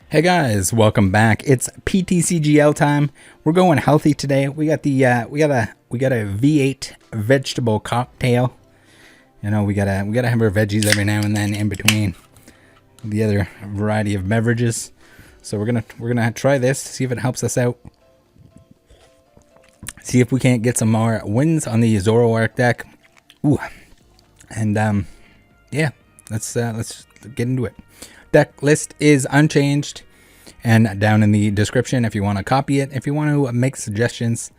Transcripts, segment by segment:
Hey guys, welcome back. It's PTCGL time. We're going healthy today. We got the we got a V8 vegetable cocktail. You know, we gotta have our veggies every now and then in between the other variety of beverages. So we're gonna try this, see if it helps us out. See if we can't get some more wins on the Zoroark deck. Ooh, and yeah, let's get into it. Deck list is unchanged and down in the description if you want to copy it. If you want to make suggestions,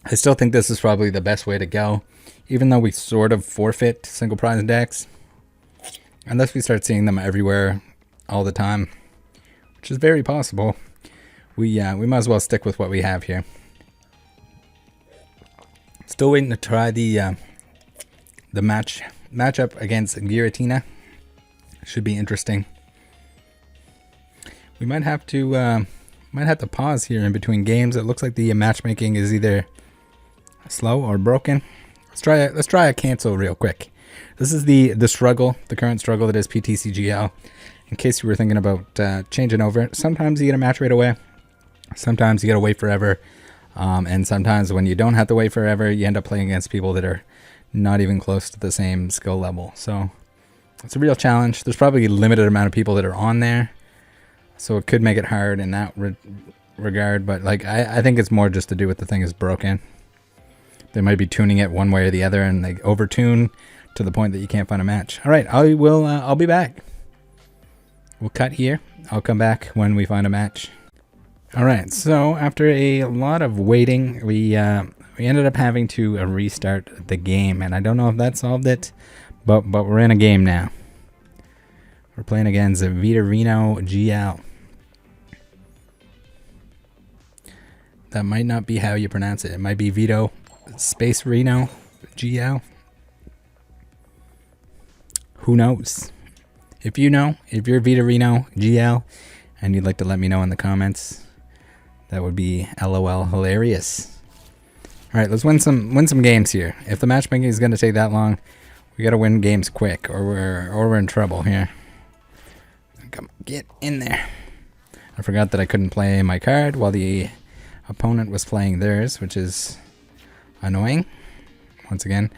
I still think this is probably the best way to go, even though we sort of forfeit single prize decks unless we start seeing them everywhere all the time, which is very possible. We might as well stick with what we have here. Still waiting to try the matchup against Giratina. Should be interesting. We might have to pause here in between games. It looks like the matchmaking is either slow or broken. Let's try a cancel real quick. This is the struggle, the current struggle that is PTCGL. In case you were thinking about changing over, sometimes you get a match right away. Sometimes you gotta wait forever, and sometimes when you don't have to wait forever, you end up playing against people that are not even close to the same skill level. So it's a real challenge. There's probably a limited amount of people that are on there, so it could make it hard in that regard. But like, I think it's more just to do with the thing is broken. They might be tuning it one way or the other, and they overtune to the point that you can't find a match. All right, I'll be back. We'll cut here. I'll come back when we find a match. All right. So after a lot of waiting, we ended up having to restart the game, and I don't know if that solved it. But we're in a game now. We're playing against Vita Reno GL. That might not be how you pronounce it. It might be Vito Space Reno GL. Who knows? If you know, if you're Vita Reno GL and you'd like to let me know in the comments, that would be LOL hilarious. All right, let's win some games here. If the matchmaking is going to take that long, we gotta win games quick, or we're in trouble here. Come get in there. I forgot that I couldn't play my card while the opponent was playing theirs, which is annoying. Once again,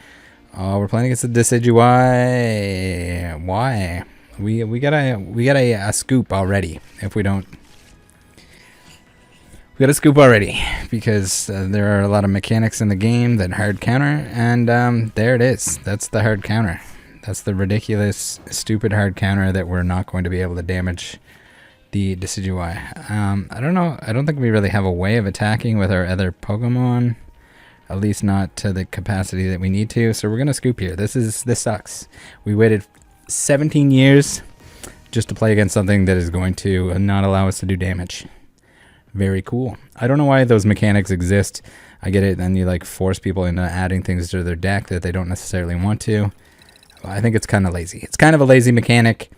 we're playing against the Decidueye. Why? We got a scoop already. If we don't. We got a scoop already because there are a lot of mechanics in the game that hard counter, and there it is. That's the hard counter. That's the ridiculous, stupid hard counter that we're not going to be able to damage the Decidueye. I don't know. I don't think we really have a way of attacking with our other Pokemon, at least not to the capacity that we need to. So we're gonna scoop here. This sucks. We waited 17 years just to play against something that is going to not allow us to do damage. Very cool. I don't know why those mechanics exist. I get it, then you like force people into adding things to their deck that they don't necessarily want to. I think it's kind of lazy. It's kind of a lazy mechanic,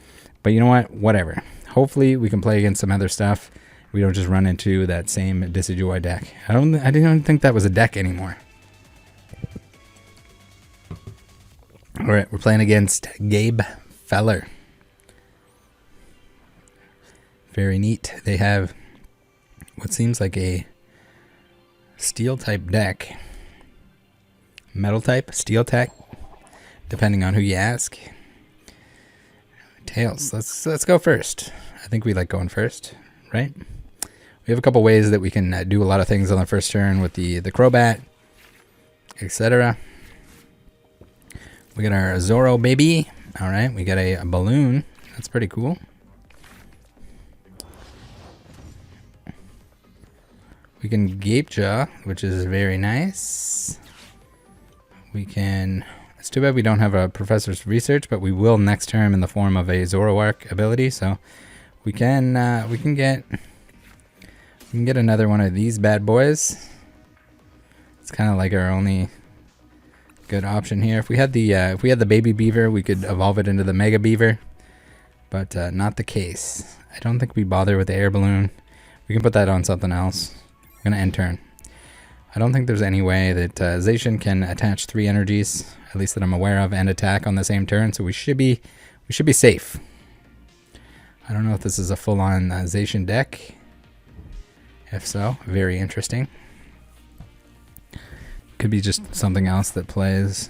but you know what? Whatever. Hopefully we can play against some other stuff. We don't just run into that same Decidueye deck. I didn't think that was a deck anymore. All right, we're playing against Gabe Feller. Very neat. They have what seems like a steel type deck. Metal type, steel tech, depending on who you ask. Tails, let's go first. I think we like going first, right? We have a couple ways that we can do a lot of things on the first turn with the Crobat, etc. We got our Zoro baby. All right, we got a balloon. That's pretty cool. We can Gape Jaw, which is very nice. We can. It's too bad we don't have a Professor's Research, but we will next turn in the form of a Zoroark ability. So we can get another one of these bad boys. It's kind of like our only good option here. If we had the baby beaver, we could evolve it into the Mega Beaver, but not the case. I don't think we bother with the air balloon. We can put that on something else. I'm gonna end turn. I don't think there's any way that Zacian can attach 3 energies, at least that I'm aware of, and attack on the same turn. So we should be safe. I don't know if this is a full-on Zacian deck. If so, very interesting. Could be just something else that plays.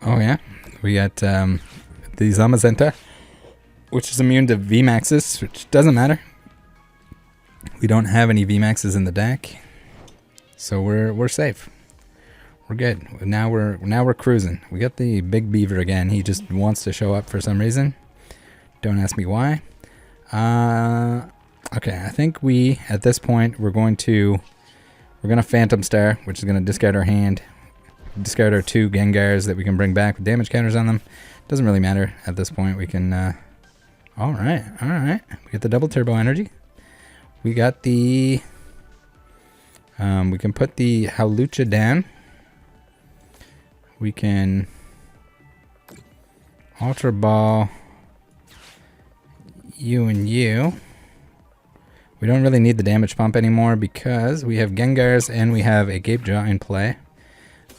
Oh yeah, we got the Zamazenta, which is immune to VMAXs, which doesn't matter. We don't have any VMAXs in the deck, so we're safe. We're good. Now we're cruising. We got the big beaver again. He just wants to show up for some reason. Don't ask me why. Okay, I think at this point we're gonna Phantom Star, which is gonna discard our hand, discard our 2 Gengars that we can bring back with damage counters on them. Doesn't really matter at this point. We can. All right. We get the double turbo energy. We got the. We can put the Hawlucha down. We can Ultra Ball you and you. We don't really need the damage pump anymore because we have Gengars and we have a Gapejaw in play.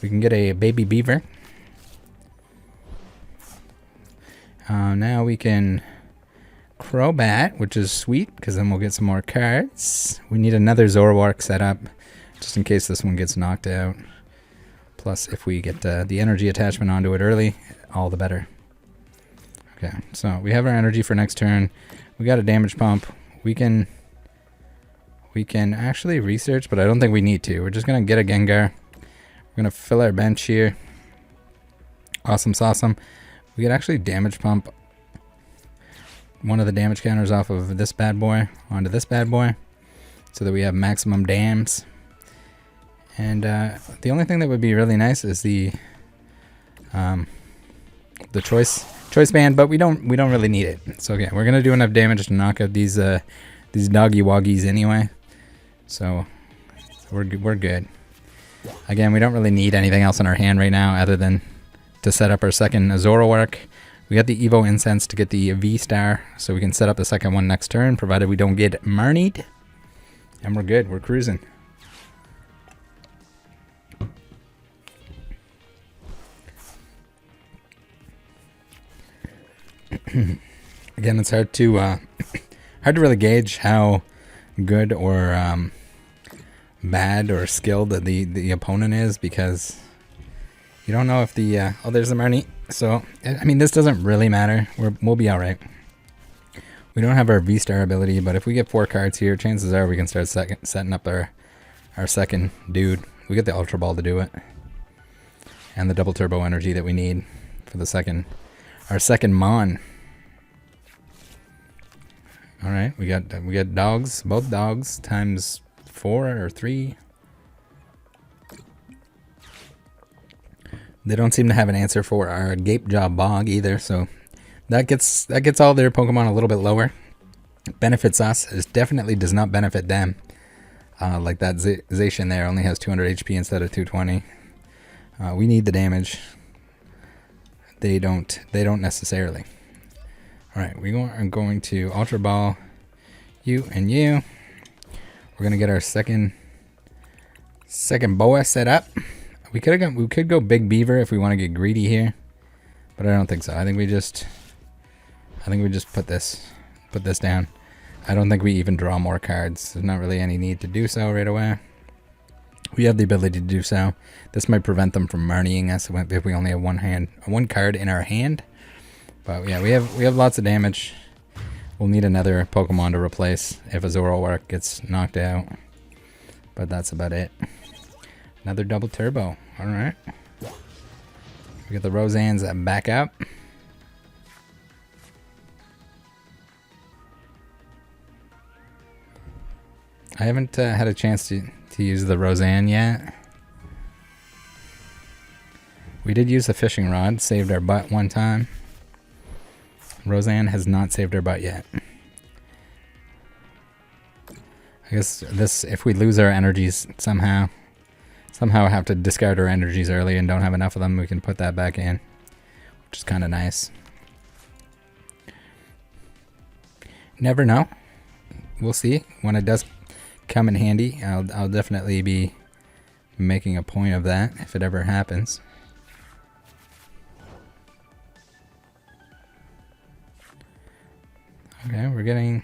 We can get a Baby Beaver. Now we can Crobat, which is sweet because then we'll get some more cards. We need another Zoroark set up just in case this one gets knocked out. Plus, if we get the energy attachment onto it early, all the better. Okay, so we have our energy for next turn. We got a damage pump. We can actually research, but I don't think we need to. We're just gonna get a Gengar. We're gonna fill our bench here. Awesome sauceum. We could actually damage pump one of the damage counters off of this bad boy onto this bad boy, so that we have maximum dams. And the only thing that would be really nice is the choice band, but we don't really need it. So okay, we're gonna do enough damage to knock out these doggy woggies anyway. So we're good. Again, we don't really need anything else in our hand right now other than to set up our second Zoroark. We got the Evo Incense to get the VSTAR, so we can set up the second one next turn, provided we don't get Marnied. And we're good. We're cruising. Again, it's hard to really gauge how good or bad or skilled the opponent is, because you don't know if the oh, there's the Marnie. So I mean, this doesn't really matter. We'll be all right. We don't have our V-Star ability, but if we get 4 cards here, chances are we can start setting up our second dude. We get the Ultra Ball to do it, and the double turbo energy that we need for the our second Mon. All right, we got dogs, both dogs times 4 or 3. They don't seem to have an answer for our Gapejaw Bog either, so that gets all their Pokemon a little bit lower. It benefits us. It definitely does not benefit them. Like that Zacian there only has 200 HP instead of 220. We need the damage. They don't necessarily. All right, I'm going to Ultra Ball you and you. We're gonna get our second Boa set up. We could go Big Beaver if we want to get greedy here, but I don't think so. I think we just put this down. I don't think we even draw more cards. There's not really any need to do so right away. We have the ability to do so. This might prevent them from Marnieing us if we only have one card in our hand. But yeah, we have lots of damage. We'll need another Pokemon to replace if a Zoroark gets knocked out. But that's about it. Another double turbo. Alright. We got the Roseanne's back up. I haven't had a chance to use the Roseanne yet. We did use the fishing rod, saved our butt one time. Roseanne has not saved her butt yet. I guess if we lose our energies somehow have to discard our energies early and don't have enough of them, we can put that back in, which is kind of nice. Never know. We'll see. When it does come in handy, I'll definitely be making a point of that if it ever happens. Okay, we're getting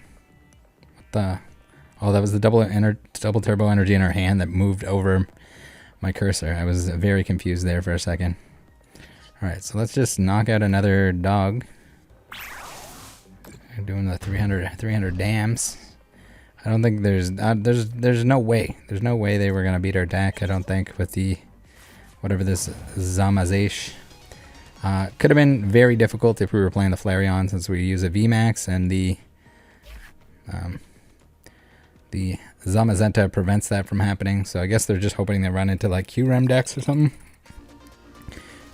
what the... Oh, that was the double turbo energy in our hand that moved over my cursor. I was very confused there for a second. Alright, so let's just knock out another dog. We're doing the 300 dams. I don't think there's no way. There's no way they were going to beat our deck, I don't think, with the... whatever this Zamazesh. Could have been very difficult if we were playing the Flareon, since we use a VMAX and the Zamazenta prevents that from happening. So I guess they're just hoping they run into like QREM decks or something.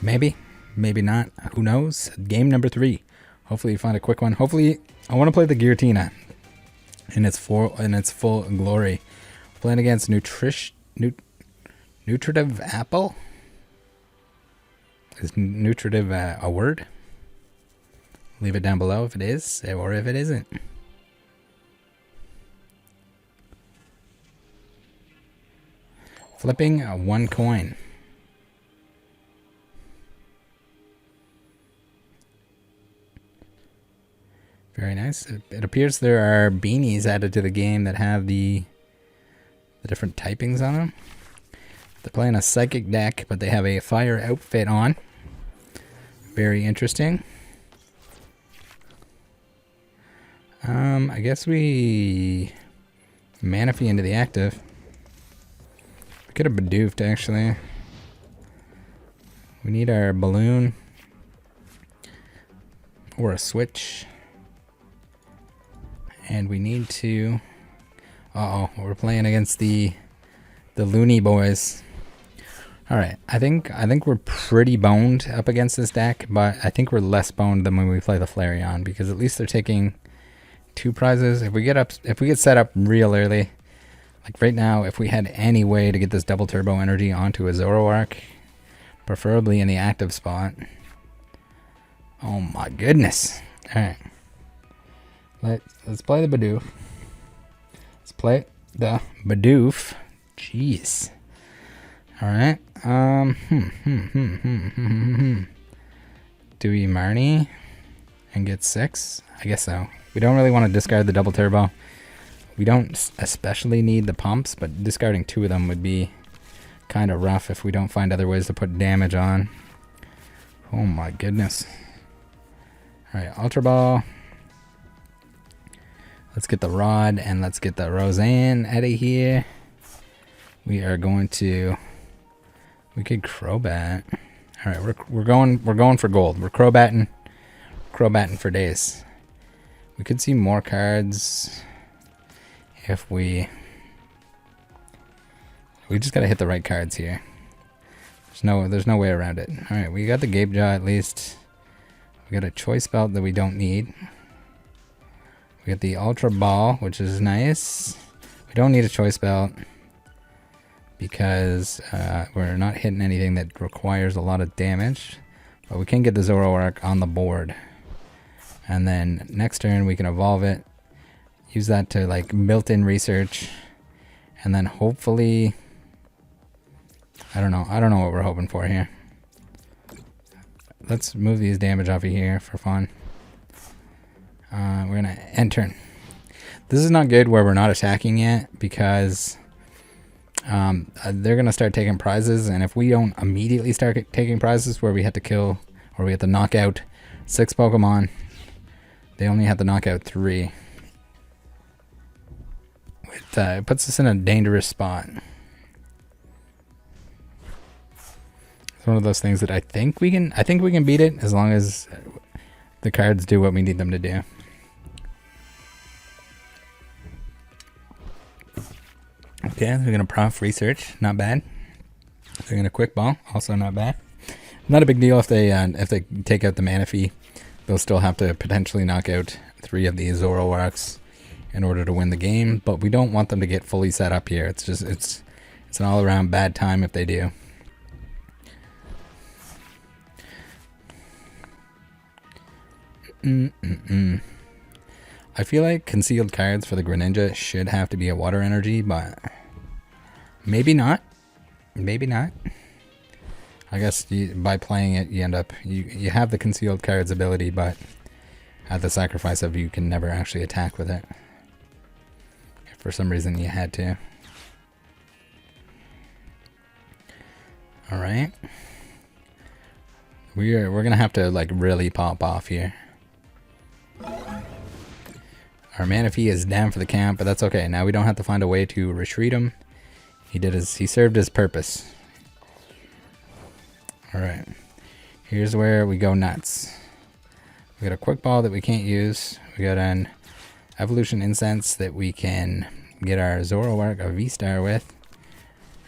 Maybe, maybe not. Who knows? Game number 3. Hopefully you find a quick one. Hopefully, I want to play the Giratina in its full glory. Playing against Nutritive Apple. Is nutritive a word? Leave it down below if it is, or if it isn't. Flipping one coin. Very nice. It appears there are beanies added to the game that have the different typings on them. They're playing a psychic deck, but they have a fire outfit on. Very interesting. I guess we Manaphy into the active. We could have Bidoofed, actually. We need our balloon or a switch. And we need to... Uh-oh, we're playing against the Looney Boys. Alright, I think we're pretty boned up against this deck, but I think we're less boned than when we play the Flareon, because at least they're taking 2 prizes. If we get set up real early, like right now, if we had any way to get this double turbo energy onto a Zoroark, preferably in the active spot. Oh my goodness. Alright. Let's play the Bidoof. Let's play the Bidoof. Jeez. Alright. Do we Marnie and get 6? I guess so. We don't really want to discard the double turbo. We don't especially need the pumps, but discarding 2 of them would be kind of rough if we don't find other ways to put damage on. Oh my goodness. Alright, Ultra Ball. Let's get the Rod and let's get the Roseanne out of here. We are going to... We could Crobat. Alright, we're going for gold. We're Crobatting for days. We could see more cards if we just gotta hit the right cards here. There's no way around it. Alright, we got the Gape Jaw at least. We got a Choice Belt that we don't need. We got the Ultra Ball, which is nice. We don't need a Choice Belt because we're not hitting anything that requires a lot of damage. But we can get the Zoroark on the board. And then next turn we can evolve it. Use that to like built-in research. And then hopefully... I don't know what we're hoping for here. Let's move these damage off of here for fun. We're going to end turn. This is not good where we're not attacking yet because... they're going to start taking prizes, and if we don't immediately start taking prizes where we have to kill, or we have to knock out 6 Pokemon, they only have to knock out 3. It puts us in a dangerous spot. It's one of those things that I think we can beat it as long as the cards do what we need them to do. Okay, they're going to Prof Research, not bad. They're going to Quick Ball, also not bad. Not a big deal if they take out the Manaphy. They'll still have to potentially knock out 3 of these Zoroarks in order to win the game, but we don't want them to get fully set up here. It's just it's an all-around bad time if they do. I feel like concealed cards for the Greninja should have to be a water energy, but maybe not. Maybe not. I guess by playing it, you end up you have the concealed cards ability, but at the sacrifice of you can never actually attack with it. If for some reason you had to. All right. We're gonna have to like really pop off here. Our Manaphy is down for the count, but that's okay. Now we don't have to find a way to retreat him. He served his purpose. All right. Here's where we go nuts. We got a quick ball that we can't use. We got an evolution incense that we can get our Zoroark VSTAR with.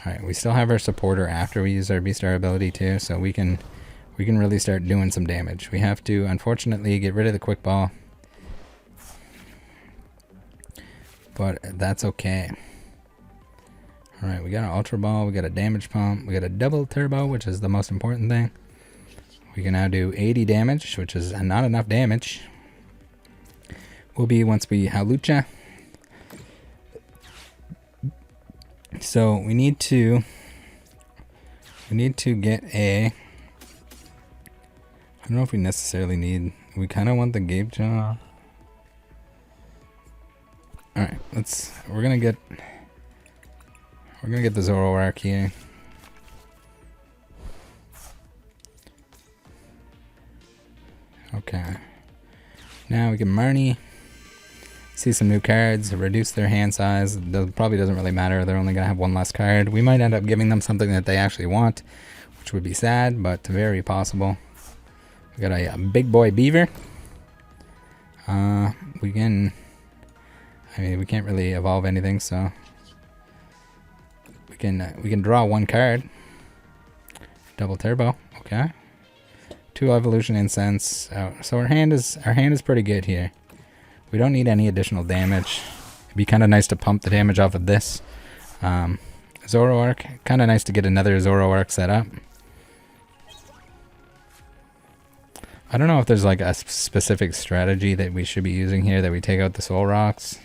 All right, we still have our supporter after we use our VSTAR ability too, so we can really start doing some damage. We have to unfortunately get rid of the quick ball, but that's okay. All right, we got an ultra ball, we got a damage pump, we got a double turbo, which is the most important thing. We can now do 80 damage, which is not enough damage. Will be once we Halucha. So we need to get a, I don't know if we necessarily need, we kind of want the Gabe Jaw. All right, we're gonna get the Zoroark here. Okay. Now we can Marnie. See some new cards, reduce their hand size. Probably doesn't really matter. They're only going to have one less card. We might end up giving them something that they actually want, which would be sad, but very possible. We got a big boy beaver. We can't really evolve anything, so we can draw one card. Double turbo, okay. 2 evolution incense. So our hand is pretty good here. We don't need any additional damage. It'd be kind of nice to pump the damage off of this. Zoroark, kind of nice to get another Zoroark set up. I don't know if there's like a specific strategy that we should be using here, that we take out the Soul Rocks.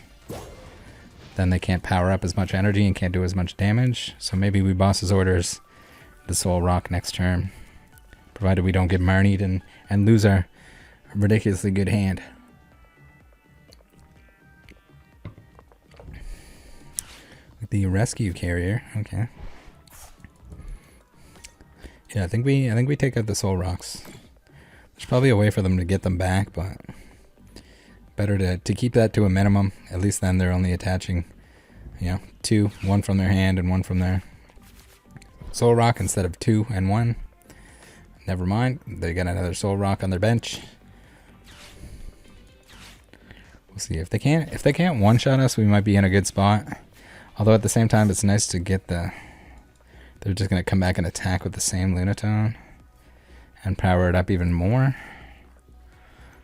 Then they can't power up as much energy and can't do as much damage. So maybe we boss's orders the Soul Rock next turn, provided we don't get Marnied and lose our ridiculously good hand. The rescue carrier, okay. Yeah, I think we take out the Soul Rocks. There's probably a way for them to get them back, but better to keep that to a minimum. At least then they're only attaching, 2, 1 from their hand and 1 from their Soul Rock instead of 2 and 1. Never mind, they got another Soul Rock on their bench. We'll see if they can't one-shot us. We might be in a good spot. Although at the same time, it's nice to get they're just going to come back and attack with the same Lunatone and power it up even more.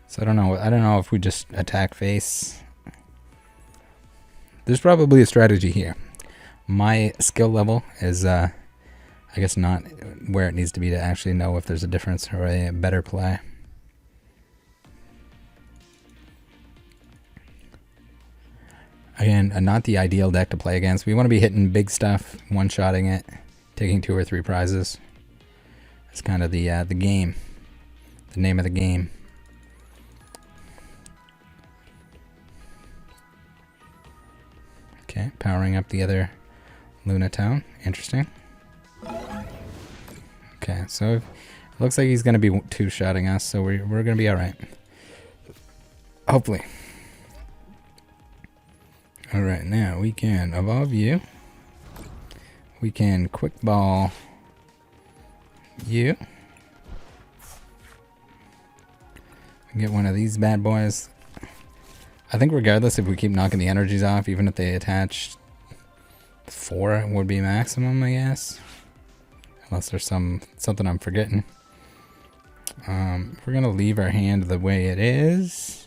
So I don't know if we just attack face. There's probably a strategy here. My skill level is, I guess, not where it needs to be to actually know if there's a difference or a better play. Again, not the ideal deck to play against. We want to be hitting big stuff, one-shotting it, taking 2 or 3 prizes. It's kind of the game, the name of the game. Okay, powering up the other Lunatone. Interesting. Okay, so it looks like he's going to be 2-shotting us, so we're going to be all right. Hopefully. Alright, now we can evolve you. We can quick ball you. Get one of these bad boys. I think regardless if we keep knocking the energies off, even if they attach 4 would be maximum, I guess. Unless there's something I'm forgetting. If we're gonna leave our hand the way it is.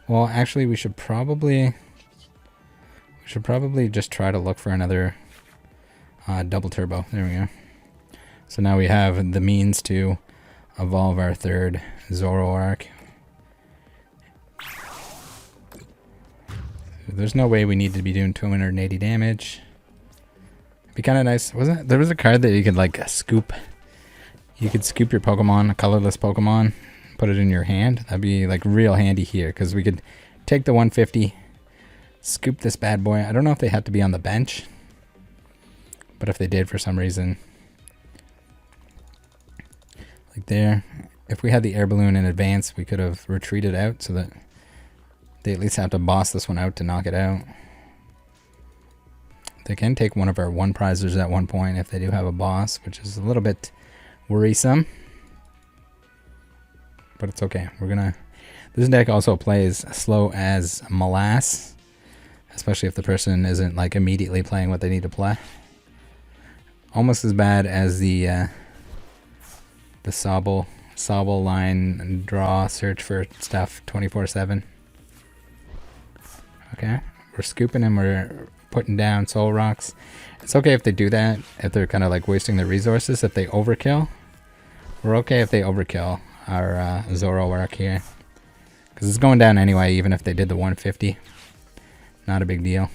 Well, actually we should probably just try to look for another double turbo. There we go. So now we have the means to evolve our 3rd Zoroark. There's no way we need to be doing 280 damage. Be kind of nice. Wasn't it? There was a card that you could like scoop. You could scoop your Pokemon, a colorless Pokemon, put it in your hand. That'd be like real handy here because we could take the 150, scoop this bad boy. I don't know if they had to be on the bench, but if they did for some reason, like there, if we had the air balloon in advance, we could have retreated out so that they at least have to boss this one out to knock it out. They can take one of our one prizers at one point if they do have a boss, which is a little bit worrisome. But it's okay. We're gonna... This deck also plays slow as molasses, especially if the person isn't like immediately playing what they need to play. Almost as bad as the Sobble line draw search for stuff 24/7. Okay, we're scooping and we're putting down soul rocks. It's okay if they do that, if they're kind of like wasting their resources. If they overkill, we're okay if they overkill our Zoroark here, because it's going down anyway, even if they did the 150. Not a big deal.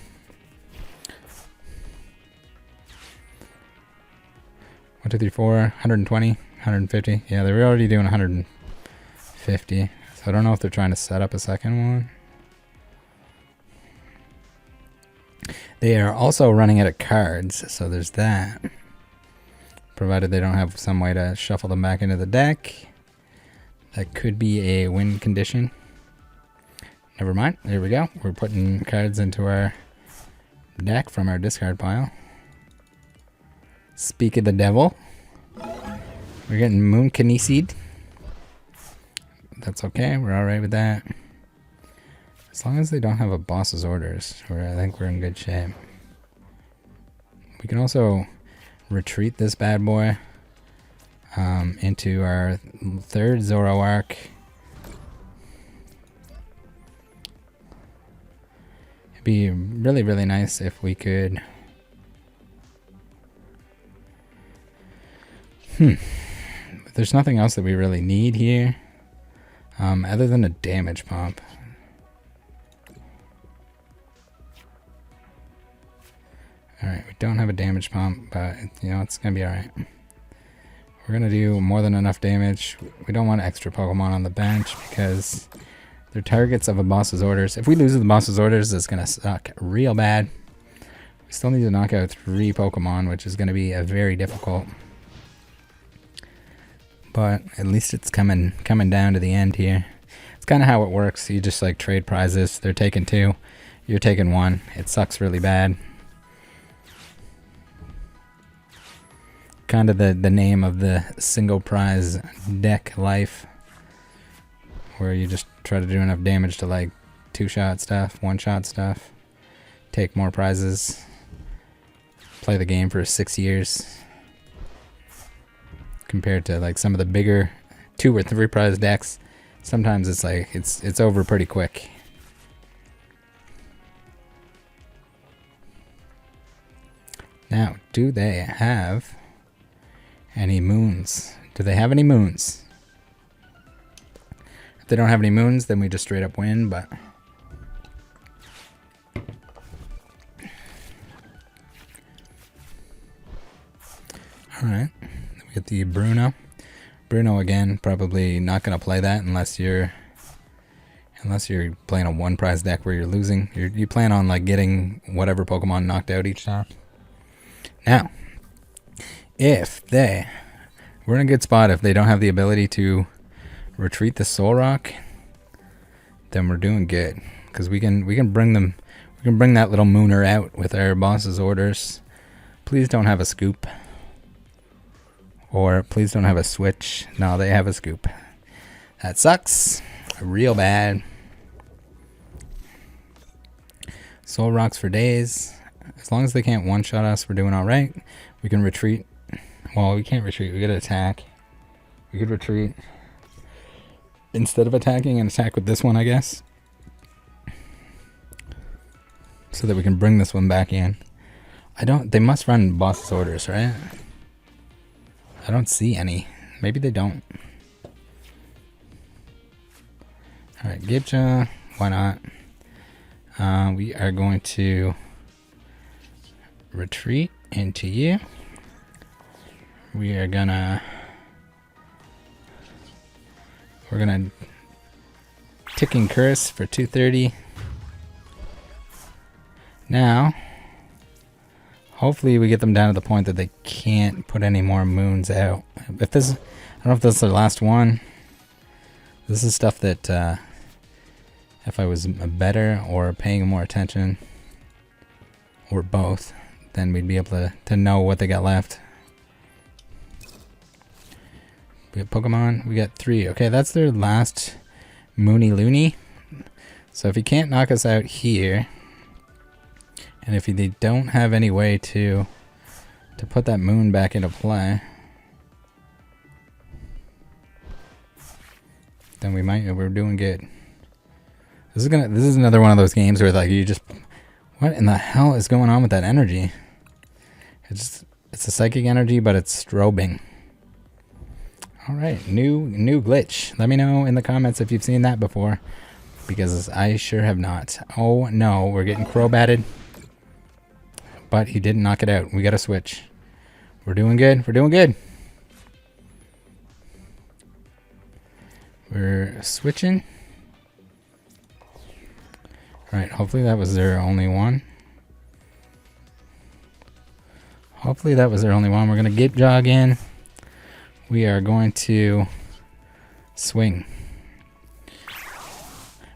One, two, three, 4, 120, 150. Yeah, they were already doing 150. So I don't know if they're trying to set up a second one. They are also running out of cards, so there's that. Provided they don't have some way to shuffle them back into the deck. That could be a win condition. Never mind. There we go. We're putting cards into our deck from our discard pile. Speak of the devil. We're getting Moon Kinesied. That's okay. We're alright with that. As long as they don't have a boss's orders, I think we're in good shape. We can also retreat this bad boy into our third Zoroark. It'd be really, really nice if we could... There's nothing else that we really need here other than a damage pump. Alright, we don't have a damage pump, but you know, it's going to be alright. We're going to do more than enough damage. We don't want extra Pokemon on the bench because they're targets of a boss's orders. If we lose the boss's orders, it's going to suck real bad. We still need to knock out 3 Pokemon, which is going to be very difficult. But at least it's coming down to the end here. It's kind of how it works. You just like trade prizes. They're taking 2. You're taking 1. It sucks really bad. Kind of the name of the single prize deck life, where you just try to do enough damage to like 2-shot stuff, 1-shot stuff, take more prizes, play the game for 6 years, compared to like some of the bigger 2 or 3 prize decks. Sometimes it's like it's over pretty quick. Now, do they have any moons? Do they have any moons? If they don't have any moons, then we just straight up win, but... Alright. We get the Bruno. Bruno again, probably not going to play that unless you're playing a 1 prize deck where you're losing. You plan on like getting whatever Pokemon knocked out each time. Now, if we're in a good spot. If they don't have the ability to retreat the Zoroark, then we're doing good, because we can bring that little mooner out with our boss's orders. Please don't have a scoop, or please don't have a switch. No, they have a scoop. That sucks real bad. Zoroarks for days. As long as they can't one-shot us, we're doing all right. We can retreat. Well, we can't retreat. We gotta attack. We could retreat instead of attacking and attack with this one, I guess, so that we can bring this one back in. They must run boss's orders, right? I don't see any. Maybe they don't. Alright, Gibja. Why not? We are going to retreat into you. We're gonna ticking curse for 230. Now, hopefully we get them down to the point that they can't put any more moons out. If this, I don't know if this is their last one. This is stuff that if I was better or paying more attention, or both, then we'd be able to know what they got left. We got Pokemon, we got 3. Okay, that's their last Moony Loony. So if he can't knock us out here, and if they don't have any way to put that moon back into play, then we're doing good. This is another one of those games where like you just, what in the hell is going on with that energy? It's a psychic energy, but it's strobing. All right, new glitch. Let me know in the comments if you've seen that before, because I sure have not. Oh no, we're getting crobatted, but he didn't knock it out. We got to switch. We're doing good. We're doing good. We're switching. All right, hopefully that was their only one. Hopefully that was their only one. We're going to get jog in. We are going to swing.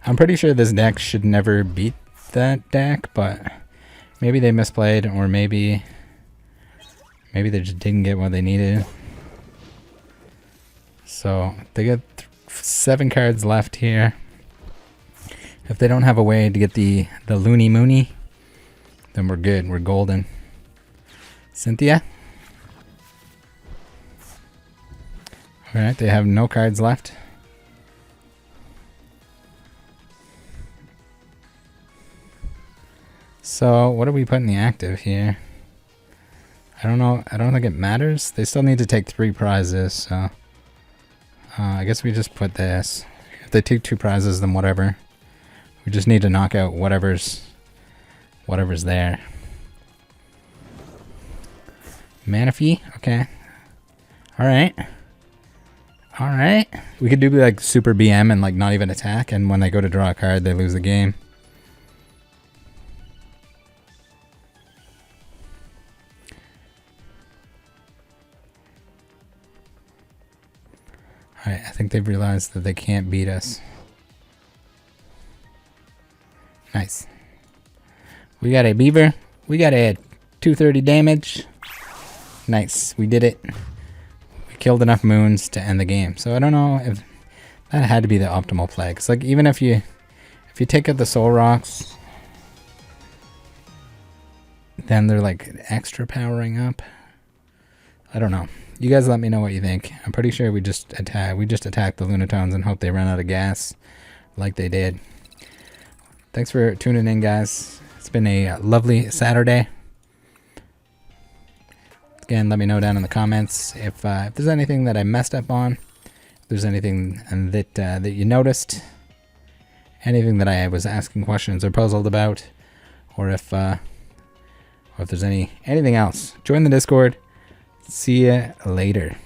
I'm pretty sure this deck should never beat that deck, but maybe they misplayed, or maybe they just didn't get what they needed. So they got 7 cards left here. If they don't have a way to get the Loony Moony, then we're good. We're golden. Cynthia. Alright, they have no cards left. So, what do we put in the active here? I don't know. I don't think it matters. They still need to take 3 prizes, so I guess we just put this. If they take 2 prizes, then whatever. We just need to knock out whatever's there. Manaphy, okay. Alright. Alright. We could do like super BM and like not even attack, and when they go to draw a card, they lose the game. Alright, I think they've realized that they can't beat us. Nice. We got a beaver. We got a 230 damage. Nice. We did it. We killed enough moons to end the game. So I don't know if that had to be the optimal play. Cause like even if you take out the soul rocks, then they're like extra powering up. I don't know. You guys let me know what you think. I'm pretty sure we just attacked the Lunatones and hope they ran out of gas like they did. Thanks for tuning in, guys. It's been a lovely Saturday. Again, let me know down in the comments if there's anything that I messed up on, if there's anything that you noticed, anything that I was asking questions or puzzled about, or if there's anything else. Join the Discord. See ya later.